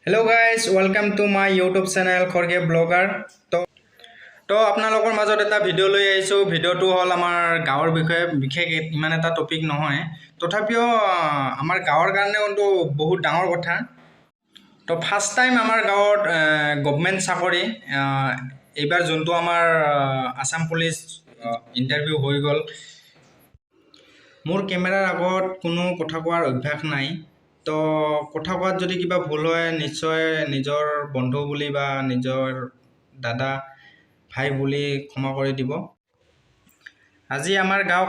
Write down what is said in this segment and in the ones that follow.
Hello guys, welcome to my YouTube channel Khorge Blogger. তো আপোনালোকৰ মাজত এটা ভিডিঅ' লৈ আহিছোঁ। ভিডিঅ'টো হ'ল আমাৰ গাঁৱৰ বিষয়ে, বিশেষ ইমান এটা টপিক নহয়, তথাপিও আমাৰ গাঁৱৰ কাৰণে কিন্তু বহুত ডাঙৰ কথা। তো ফাৰ্ষ্ট টাইম আমাৰ গাঁৱত গভৰ্ণমেণ্ট চাকৰি, এইবাৰ যোনটো আমাৰ আসাম পুলিচ ইণ্টাৰভিউ হৈ গ'ল। মোৰ কেমেৰাৰ আগত কোনো কথা কোৱাৰ অভ্যাস নাই, তো কথা কোৱাত যদি কিবা ভুল হয় নিশ্চয় নিজৰ বন্ধু বুলি বা নিজৰ দাদা ভাই বুলি ক্ষমা কৰি দিব। আজি আমাৰ গাঁও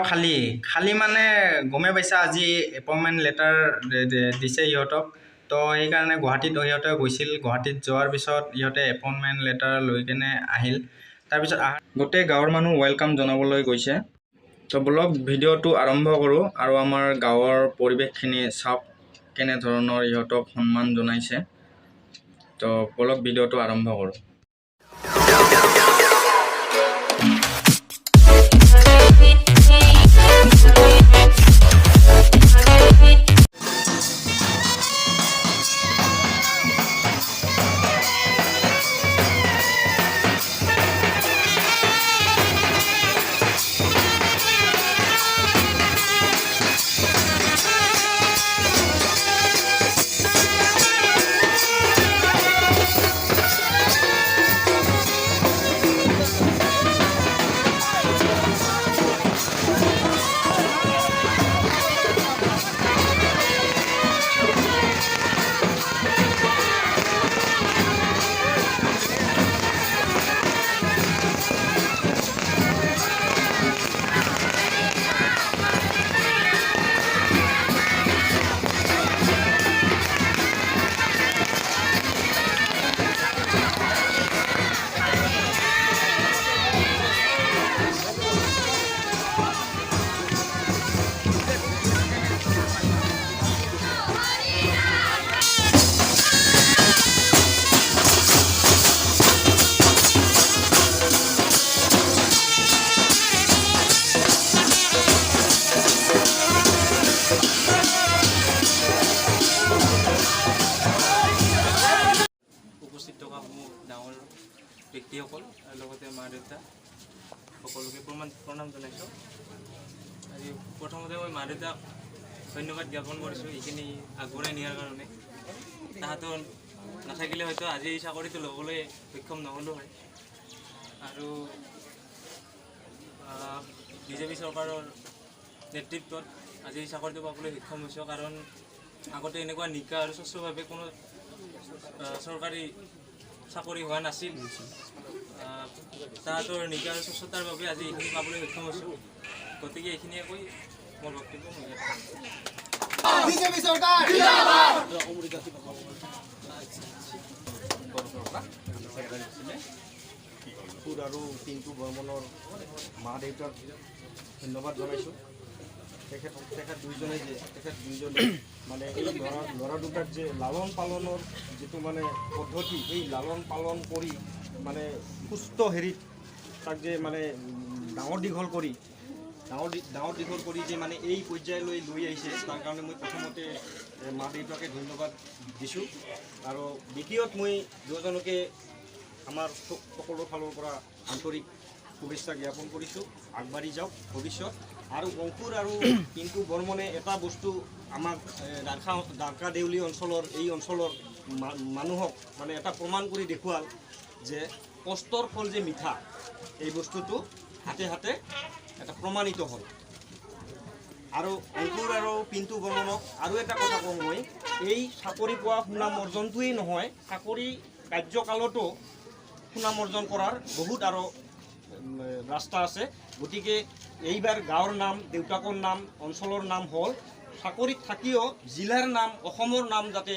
খালী মানে গমে পাইছা, আজি এপইণ্টমেণ্ট লেটাৰ দিছে ইহঁতক। তো সেইকাৰণে গুৱাহাটীত ইহঁতে গৈছিল। গুৱাহাটীত যোৱাৰ পিছত ইহঁতে এপইণ্টমেণ্ট লেটাৰ লৈ কেনে আহিল। তাৰপিছত গোটেই গাঁৱৰ মানুহ ৱেলকাম জনাবলৈ গৈছে। তো বলক ভিডিঅ'টো আৰম্ভ কৰোঁ আৰু আমাৰ গাঁৱৰ পৰিৱেশখিনি চাওক, কেনেধৰণৰ ইহঁতক সন্মান জনাইছে। তো বলক ভিডিঅ'টো আৰম্ভ কৰোঁ। ব্যক্তিসকল লগতে মা দেউতা সকলোকে প্ৰণাম জনাইছোঁ। আজি প্ৰথমতে মই মা দেউতাক ধন্যবাদ জ্ঞাপন কৰিছোঁ এইখিনি আগবঢ়াই নিয়াৰ কাৰণে। তাহাঁতৰ নাথাকিলে হয়তো আজি এই চাকৰিটো ল'বলৈ সক্ষম নহ'লোঁ হয়। আৰু বিজেপি চৰকাৰৰ নেতৃত্বত আজি এই চাকৰিটো পাবলৈ সক্ষম হৈছোঁ, কাৰণ আগতে এনেকুৱা নিকা আৰু স্বচ্ছভাৱে কোনো চৰকাৰী চাকৰি হোৱা নাছিল। তাহাঁতৰ নিকা আৰু স্বচ্ছতাৰ বাবে আজি এইখিনি পাবলৈ সক্ষম হৈছোঁ। গতিকে এইখিনিয়ে কৈ মোৰ বক্তব্য সুৰ আৰু পিংকু বৰ্মনৰ মা দেউতাক ধন্যবাদ জনাইছোঁ। তেখেত দুইজনে মানে এই ল'ৰা দুটাক যে লালন পালনৰ যিটো মানে পদ্ধতি, এই লালন পালন কৰি মানে সুস্থ হেৰিত তাক যে মানে ডাঙৰ দীঘল কৰি যে মানে এই পৰ্যায়লৈ লৈ আহিছে, তাৰ কাৰণে মই প্ৰথমতে মা দেউতাকে ধন্যবাদ দিছোঁ। আৰু দ্বিতীয়ত মই দুজনকে আমাৰ সকলো ফালৰ পৰা আন্তৰিক শুভেচ্ছা জ্ঞাপন কৰিছোঁ। আগবাঢ়ি যাওক ভৱিষ্যত। আৰু অংকুৰ আৰু পিংকু বৰ্মনে এটা বস্তু আমাক দাৰ্কা দেউলী অঞ্চলৰ এই অঞ্চলৰ মানুহক মানে এটা প্ৰমাণ কৰি দেখুৱাল যে কষ্টৰ ফল যে মিঠা, এই বস্তুটো হাতে হাতে এটা প্ৰমাণিত হ'ল। আৰু অংকুৰ আৰু পিংকু বৰ্মনক আৰু এটা কথা কওঁ, মই এই চাকৰি পোৱা সুনাম অৰ্জনটোৱেই নহয়, চাকৰি কাৰ্যকালতো সুনাম অৰ্জন কৰাৰ বহুত আৰু ৰাস্তা আছে। গতিকে এইবাৰ গাঁৱৰ নাম, দেউতাকৰ নাম, অঞ্চলৰ নাম হ'ল, চাকৰিত থাকিও জিলাৰ নাম, অসমৰ নাম যাতে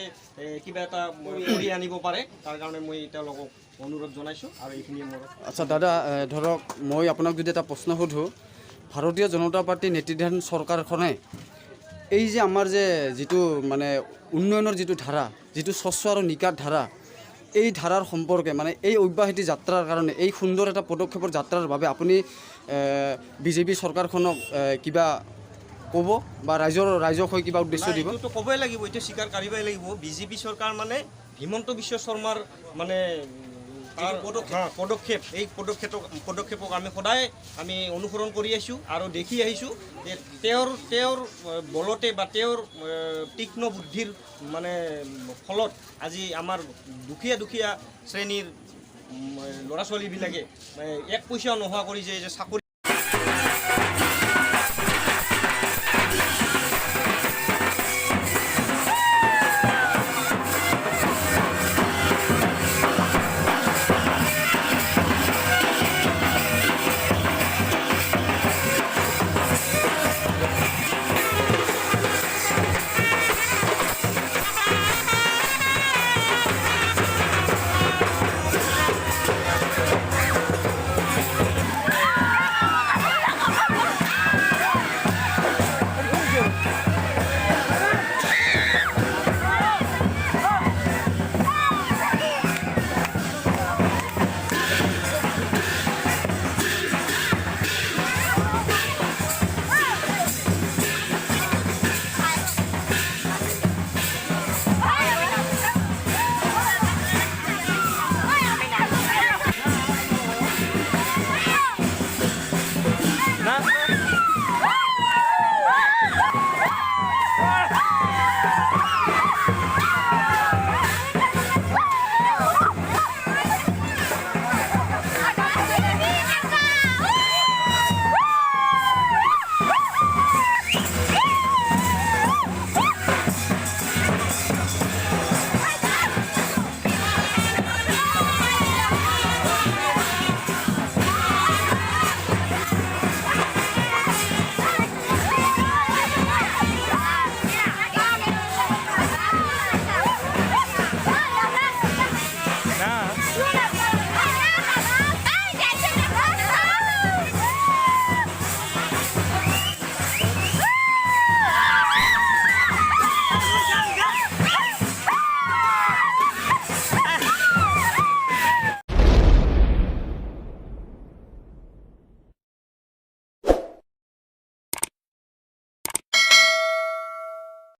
কিবা এটা কৰি আনিব পাৰে, তাৰ কাৰণে মই তেওঁলোকক অনুৰোধ জনাইছোঁ। আৰু এইখিনিয়ে মোৰ। আচ্ছা দাদা, ধৰক মই আপোনাক যদি এটা প্ৰশ্ন সোধোঁ, ভাৰতীয় জনতা পাৰ্টীৰ নেতৃত্বাধীন চৰকাৰখনে এই যে আমাৰ যে যিটো মানে উন্নয়নৰ যিটো ধাৰা, যিটো স্বচ্ছ আৰু নিকাৰ ধাৰা, এই ধাৰাৰ সম্পৰ্কে মানে এই অব্যাহতি যাত্ৰাৰ কাৰণে, এই সুন্দৰ এটা পদক্ষেপৰ যাত্ৰাৰ বাবে আপুনি বিজেপি চৰকাৰখনক কিবা ক'ব বা ৰাইজক হৈ কিবা উদ্দেশ্য দিব? এইটোতো ক'বই লাগিব, এইটো স্বীকাৰ কৰিবই লাগিব। বিজেপি চৰকাৰ মানে হিমন্ত বিশ্ব শৰ্মাৰ মানে পদক্ষেপ, এই পদক্ষেপক আমি সদায় অনুসৰণ কৰি আহিছোঁ আৰু দেখি আহিছোঁ যে তেওঁৰ বলতে বা তেওঁৰ তীক্ষ্ণ বুদ্ধিৰ মানে ফলত আজি আমাৰ দুখীয়া শ্ৰেণীৰ ল'ৰা ছোৱালীবিলাকে এক পইচাও নোহোৱা কৰি যে চাকৰি